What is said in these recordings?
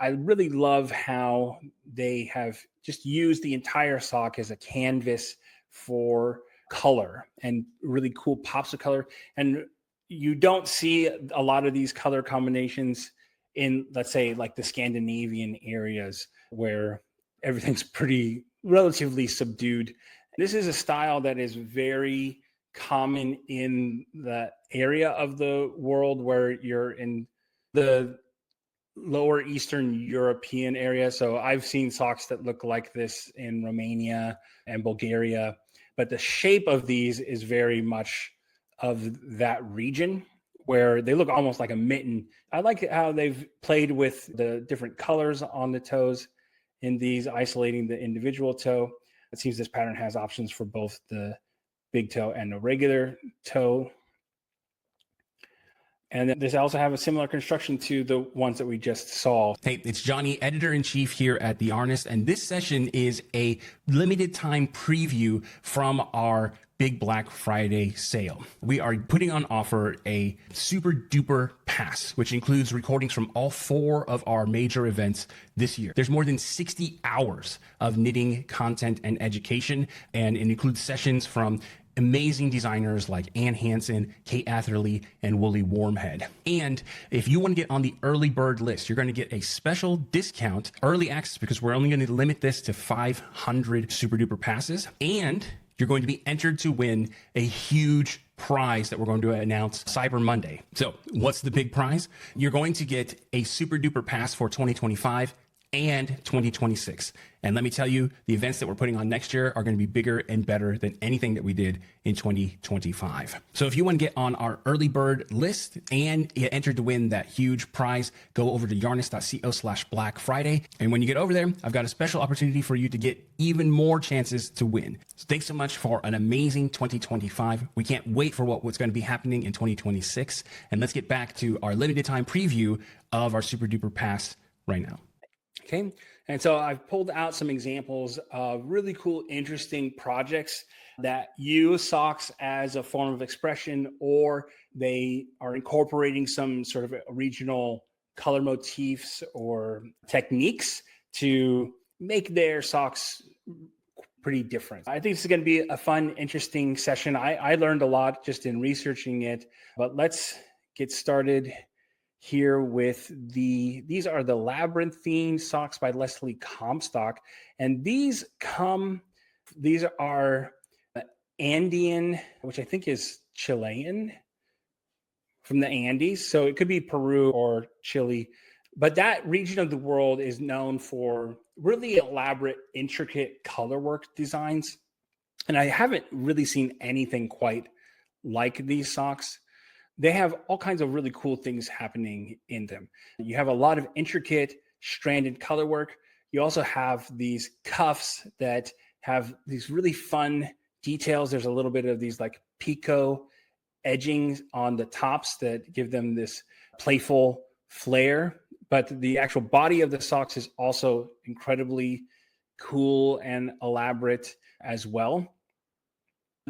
I really love how they have just used the entire sock as a canvas for color and really cool pops of color. And you don't see a lot of these color combinations in, let's say, like the Scandinavian areas where everything's pretty relatively subdued. This is a style that is very common in the area of the world where you're in the lower Eastern European area. So I've seen socks that look like this in Romania and Bulgaria, but the shape of these is very much of that region where they look almost like a mitten. I like how they've played with the different colors on the toes in these, isolating the individual toe. It seems this pattern has options for both the big toe and the regular toe. And then this also have a similar construction to the ones that we just saw. Hey, it's Johnny, editor-in-chief here at the Yarnist, and this session is a limited time preview from our Big Black Friday sale. We are putting on offer a SuperDuper pass, which includes recordings from all 4 of our major events this year. There's more than 60 hours of knitting content and education, and it includes sessions from amazing designers like Ann Hansen, Kate Atherley, and Wooly Warmhead. And if you want to get on the early bird list, you're going to get a special discount, early access, because we're only going to limit this to 500 SuperDuper passes. And you're going to be entered to win a huge prize that we're going to announce Cyber Monday. So what's the big prize? You're going to get a SuperDuper pass for 2025 and 2026. And let me tell you, the events that we're putting on next year are going to be bigger and better than anything that we did in 2025. So if you want to get on our early bird list and get entered to win that huge prize, go over to yarnist.co/Black Friday. And when you get over there, I've got a special opportunity for you to get even more chances to win. So thanks so much for an amazing 2025. We can't wait for what's going to be happening in 2026. And let's get back to our limited time preview of our SuperDuper pass right now. Okay. And so I've pulled out some examples of really cool, interesting projects that use socks as a form of expression, or they are incorporating some sort of regional color motifs or techniques to make their socks pretty different. I think this is going to be a fun, interesting session. I learned a lot just in researching it, but let's get started here with these are the Labyrinth socks by Leslie Comstock. And these are Andean, which I think is Chilean, from the Andes. So it could be Peru or Chile. But that region of the world is known for really elaborate, intricate colorwork designs. And I haven't really seen anything quite like these socks. They have all kinds of really cool things happening in them. You have a lot of intricate stranded color work. You also have these cuffs that have these really fun details. There's a little bit of these like picot edgings on the tops that give them this playful flair. But the actual body of the socks is also incredibly cool and elaborate as well.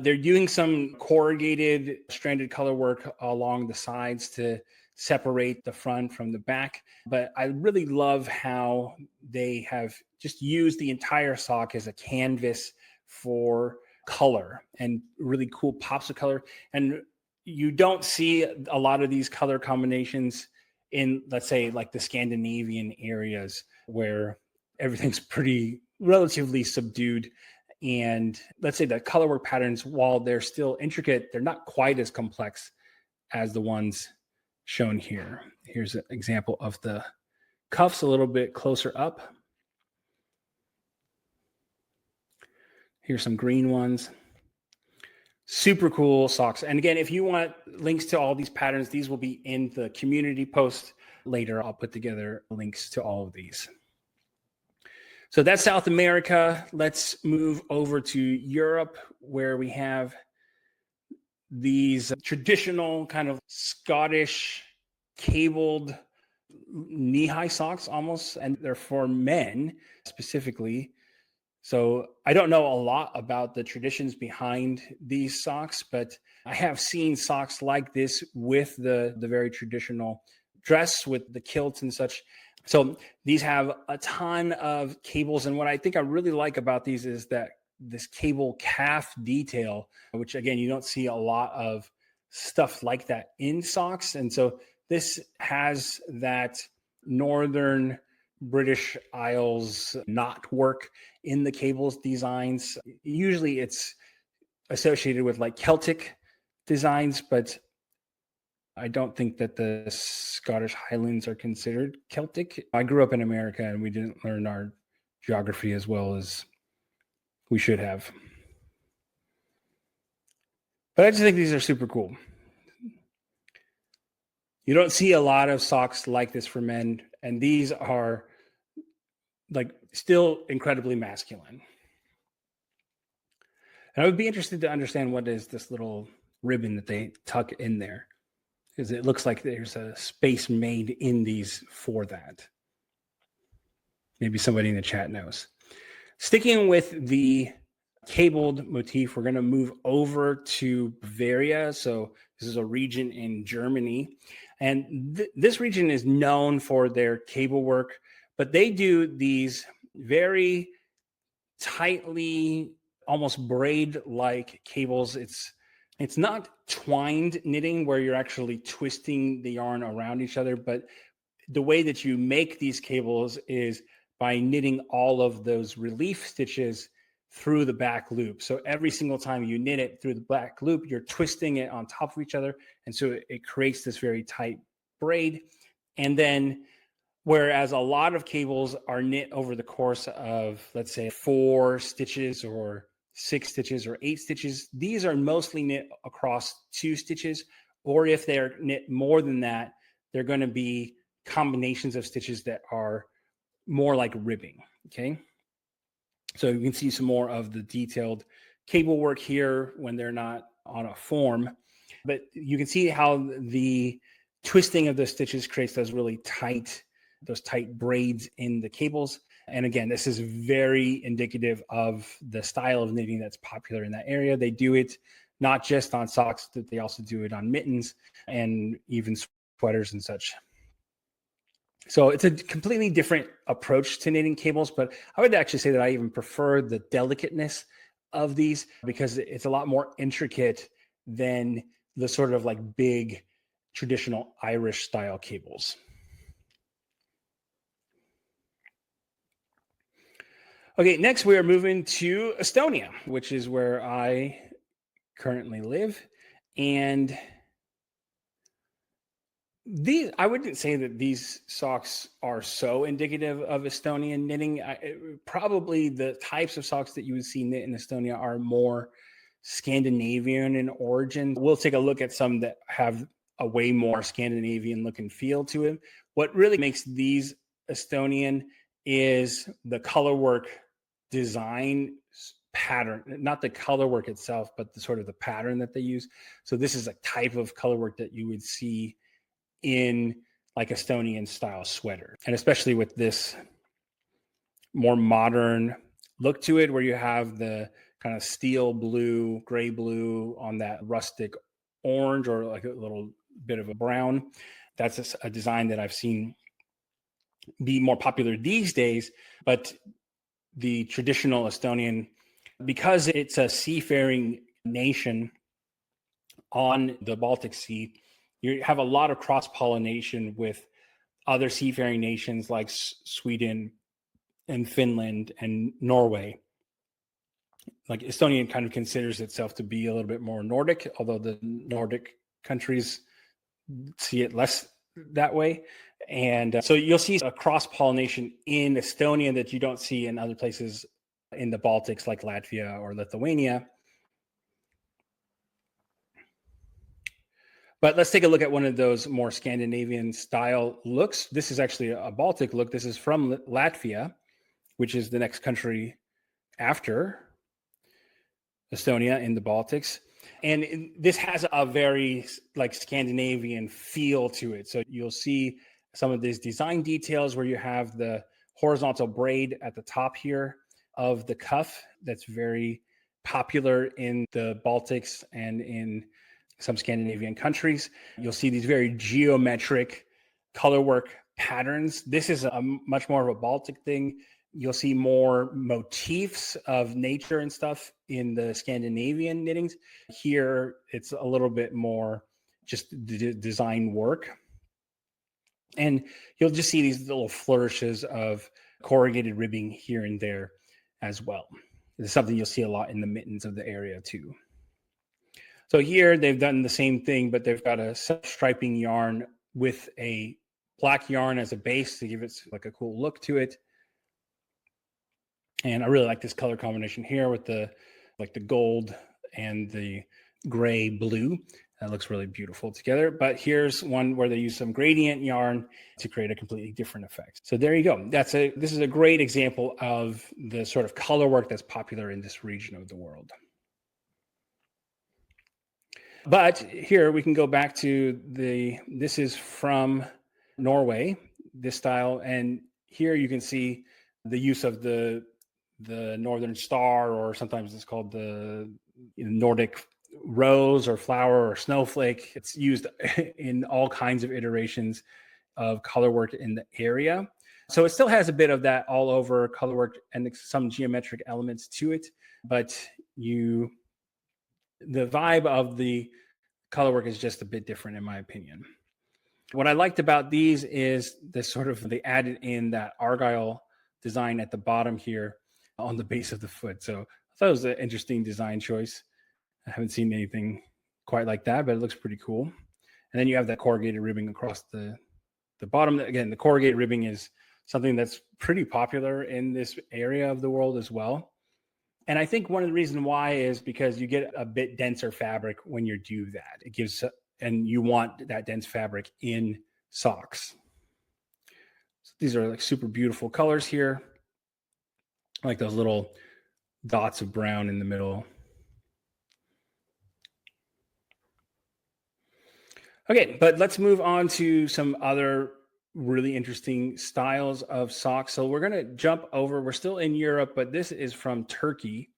They're doing some corrugated stranded color work along the sides to separate the front from the back. But I really love how they have just used the entire sock as a canvas for color and really cool pops of color. And you don't see a lot of these color combinations in, let's say, like the Scandinavian areas where everything's pretty relatively subdued. And let's say the colorwork patterns, while they're still intricate, they're not quite as complex as the ones shown here. Here's an example of the cuffs a little bit closer up. Here's some green ones. Super cool socks. And again, if you want links to all these patterns, these will be in the community post later. I'll put together links to all of these. So that's South America. Let's move over to Europe, where we have these traditional kind of Scottish cabled knee-high socks almost, and they're for men specifically. So I don't know a lot about the traditions behind these socks, but I have seen socks like this with the very traditional dress with the kilt and such So these have a ton of cables. And what I think I really like about these is that this cable calf detail, which again, you don't see a lot of stuff like that in socks. And so this has that northern British Isles knot work in the cables designs. Usually it's associated with like Celtic designs, but I don't think that the Scottish Highlands are considered Celtic. I grew up in America and we didn't learn our geography as well as we should have. But I just think these are super cool. You don't see a lot of socks like this for men, and these are like still incredibly masculine. And I would be interested to understand what is this little ribbon that they tuck in there, because it looks like there's a space made in these for that. Maybe somebody in the chat knows. Sticking with the cabled motif, we're going to move over to Bavaria. So this is a region in Germany. And this region is known for their cable work, but they do these very tightly, almost braid-like cables. It's not twined knitting where you're actually twisting the yarn around each other, but the way that you make these cables is by knitting all of those relief stitches through the back loop. So every single time you knit it through the back loop, you're twisting it on top of each other. And so it creates this very tight braid. And then whereas a lot of cables are knit over the course of, let's say, 4 stitches or 6 stitches or 8 stitches, these are mostly knit across 2 stitches. Or if they're knit more than that, they're going to be combinations of stitches that are more like ribbing. Okay. So you can see some more of the detailed cable work here when they're not on a form, but you can see how the twisting of the stitches creates those really tight, those tight braids in the cables. And again, this is very indicative of the style of knitting that's popular in that area. They do it not just on socks, but they also do it on mittens and even sweaters and such. So it's a completely different approach to knitting cables, but I would actually say that I even prefer the delicateness of these because it's a lot more intricate than the sort of like big traditional Irish style cables. Okay, next we are moving to Estonia, which is where I currently live. And I wouldn't say that these socks are so indicative of Estonian knitting. Probably the types of socks that you would see knit in Estonia are more Scandinavian in origin. We'll take a look at some that have a way more Scandinavian look and feel to it. What really makes these Estonian is the colorwork design pattern, not the colorwork itself, but the sort of the pattern that they use. So this is a type of colorwork that you would see in like Estonian style sweater, and especially with this more modern look to it where you have the kind of steel blue, gray blue on that rustic orange or like a little bit of a brown. That's a design that I've seen be more popular these days. But the traditional Estonian, because it's a seafaring nation on the Baltic Sea, you have a lot of cross-pollination with other seafaring nations like Sweden and Finland and Norway. Like Estonia kind of considers itself to be a little bit more Nordic, although the Nordic countries see it less that way. And so you'll see a cross-pollination in Estonia that you don't see in other places in the Baltics like Latvia or Lithuania. But let's take a look at one of those more Scandinavian style looks. This is actually a Baltic look. This is from Latvia, which is the next country after Estonia in the Baltics. And this has a very like Scandinavian feel to it. So you'll see some of these design details where you have the horizontal braid at the top here of the cuff that's very popular in the Baltics and in some Scandinavian countries. You'll see these very geometric color work patterns. This is a much more of a Baltic thing. You'll see more motifs of nature and stuff in the Scandinavian knittings. Here, it's a little bit more just design work. And you'll just see these little flourishes of corrugated ribbing here and there as well. It's something you'll see a lot in the mittens of the area too. So here they've done the same thing, but they've got a self-striping yarn with a black yarn as a base to give it like a cool look to it. And I really like this color combination here with the gold and the gray blue. That looks really beautiful together. But here's one where they use some gradient yarn to create a completely different effect. So there you go. This is a great example of the sort of color work that's popular in this region of the world. But here we can go back to this is from Norway, this style. And here you can see the use of the Northern Star, or sometimes it's called the Nordic rose or flower or snowflake. It's used in all kinds of iterations of color work in the area. So it still has a bit of that all over color work and some geometric elements to it, but the vibe of the color work is just a bit different in my opinion. What I liked about these is they added in that Argyle design at the bottom here on the base of the foot. So I thought it was an interesting design choice. I haven't seen anything quite like that, but it looks pretty cool. And then you have that corrugated ribbing across the bottom. Again, the corrugated ribbing is something that's pretty popular in this area of the world as well. And I think one of the reasons why is because you get a bit denser fabric when you do that. And you want that dense fabric in socks. So these are like super beautiful colors here. I like those little dots of brown in the middle. Okay, but let's move on to some other really interesting styles of socks. So we're going to jump over. We're still in Europe, but this is from Turkey.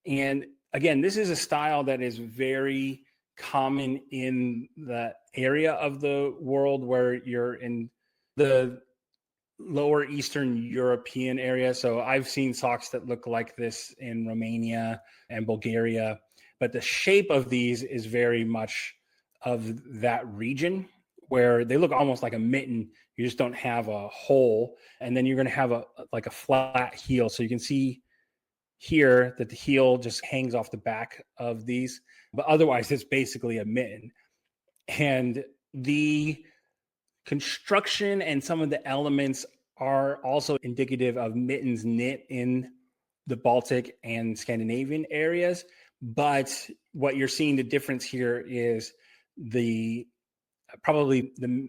And again, this is a style that is very common in the area of the world where you're in the lower Eastern European area. So I've seen socks that look like this in Romania and Bulgaria, but the shape of these is very much of that region, where they look almost like a mitten. You just don't have a hole, and then you're going to have a flat heel. So you can see here that the heel just hangs off the back of these, but otherwise it's basically a mitten. And the construction and some of the elements are also indicative of mittens knit in the Baltic and Scandinavian areas. But what you're seeing the difference here is probably the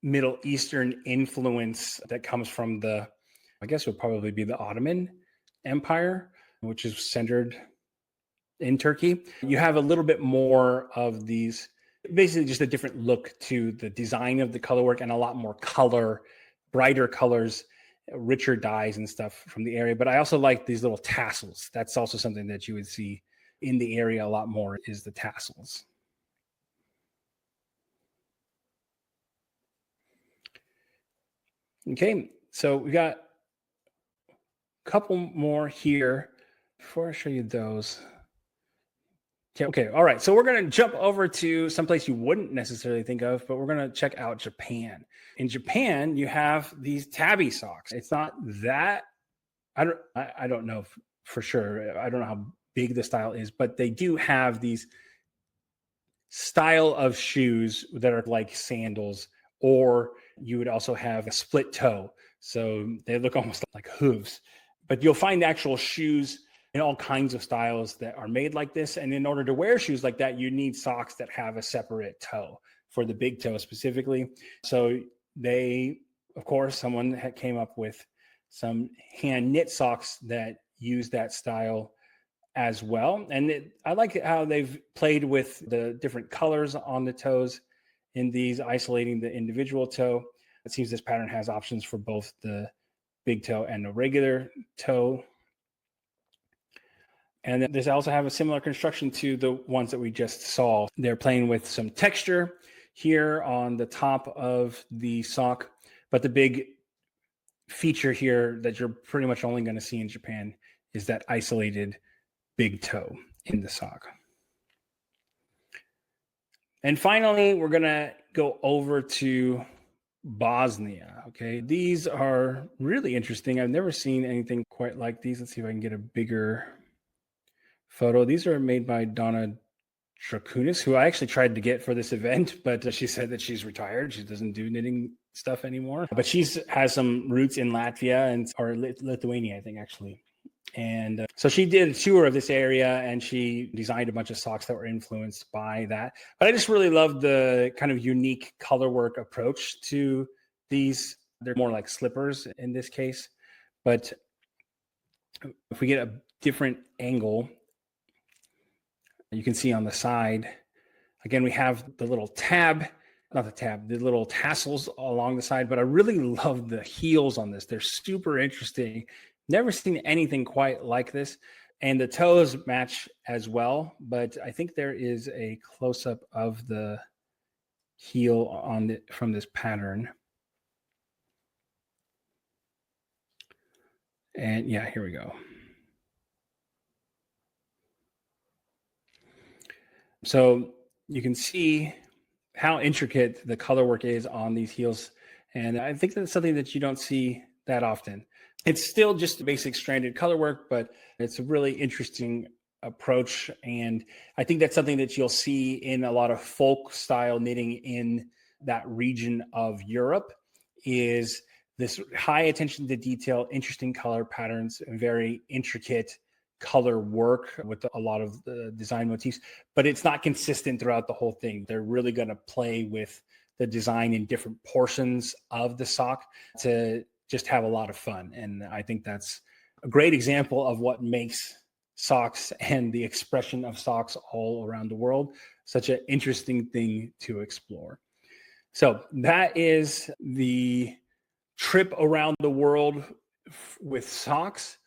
Middle Eastern influence that comes from I guess would probably be the Ottoman Empire, which is centered in Turkey. You have a little bit more of these, basically just a different look to the design of the color work and a lot more color, brighter colors, richer dyes and stuff from the area. But I also like these little tassels. That's also something that you would see in the area a lot more, is the tassels. Okay, so we got a couple more here before I show you those. Okay, all right. So we're going to jump over to someplace you wouldn't necessarily think of, but we're going to check out Japan. In Japan, you have these tabi socks. It's not that, I don't know for sure. I don't know how big the style is, but they do have these style of shoes that are like sandals, or you would also have a split toe. So they look almost like hooves, but you'll find actual shoes in all kinds of styles that are made like this. And in order to wear shoes like that, you need socks that have a separate toe for the big toe specifically. So of course, someone came up with some hand knit socks that use that style as well. And I like how they've played with the different colors on the toes in these, isolating the individual toe. It seems this pattern has options for both the big toe and the regular toe. And then this also have a similar construction to the ones that we just saw. They're playing with some texture here on the top of the sock. But the big feature here that you're pretty much only going to see in Japan is that isolated big toe in the sock. And finally, we're going to go over to Bosnia. Okay. These are really interesting. I've never seen anything quite like these. Let's see if I can get a bigger photo. These are made by Donna Drakunis, who I actually tried to get for this event, but she said that she's retired. She doesn't do knitting stuff anymore. But she's has some roots in Latvia or Lithuania, I think, actually. And so she did a tour of this area and she designed a bunch of socks that were influenced by that. But I just really love the kind of unique color work approach to these. They're more like slippers in this case. But if we get a different angle, you can see on the side, again, we have the little the little tassels along the side, but I really love the heels on this. They're super interesting. Never seen anything quite like this. And the toes match as well, but I think there is a close-up of the heel from this pattern. And yeah, here we go. So you can see how intricate the color work is on these heels. And I think that's something that you don't see that often. It's still just basic stranded color work, but it's a really interesting approach. And I think that's something that you'll see in a lot of folk style knitting in that region of Europe, is this high attention to detail, interesting color patterns, and very intricate color work with a lot of the design motifs, but it's not consistent throughout the whole thing. They're really going to play with the design in different portions of the sock to just have a lot of fun. And I think that's a great example of what makes socks and the expression of socks all around the world such an interesting thing to explore. So that is the trip around the world with socks.